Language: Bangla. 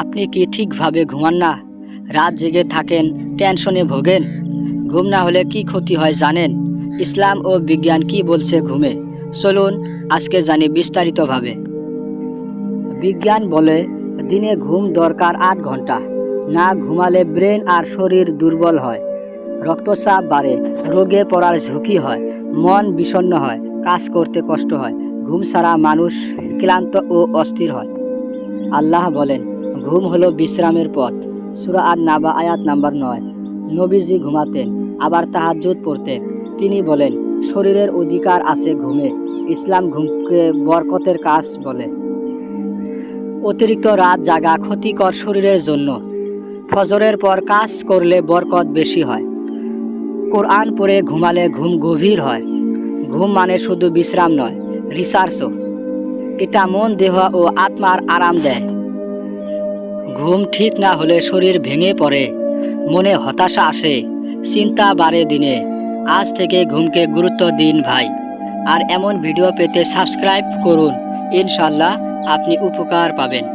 আপনি কি ঠিকভাবে ঘুমান না? রাত জেগে থাকেন, টেনশনে ভোগেন? ঘুম না হলে কি ক্ষতি হয় জানেন? ইসলাম ও বিজ্ঞান কি বলছে ঘুমে? চলুন আজকে জানি বিস্তারিতভাবে। বিজ্ঞান বলে দিনে ঘুম দরকার ৮ ঘন্টা। না ঘুমালে ব্রেন আর শরীর দুর্বল হয়, রক্তচাপ বাড়ে, রোগে পড়ার ঝুঁকি হয়, মন বিষণ্ণ হয়, কাজ করতে কষ্ট হয়। ঘুম ছাড়া মানুষ ক্লান্ত ও অস্থির হয়। আল্লাহ বলেন, ঘুম হলো বিশ্রামের পথ। সূরা আন-নাবা আয়াত নাম্বার ৯। নবীজি ঘুমাতেন, আবার তাহাজ্জুদ পড়তেন। তিনি বলেন, শরীরের অধিকার আছে ঘুমে। ইসলাম ঘুমকে বরকতের কাজ বলে। অতিরিক্ত রাত জাগা ক্ষতিকর শরীরের জন্য। ফজরের পর কাজ করলে বরকত বেশি হয়। কোরআন পড়ে ঘুমালে ঘুম গভীর হয়। ঘুম মানে শুধু বিশ্রাম নয়, রিসার্চও। এটা মন, দেহ ও আত্মার আরাম দেয়। ঘুম ঠিক না হলে শরীর ভেঙে পড়ে, মনে হতাশা আসে, চিন্তা বাড়ে দিনে। আজ থেকে ঘুমকে গুরুত্ব দিন ভাই। আর এমন ভিডিও পেতে সাবস্ক্রাইব করুন। ইনশাল্লাহ আপনি উপকার পাবেন।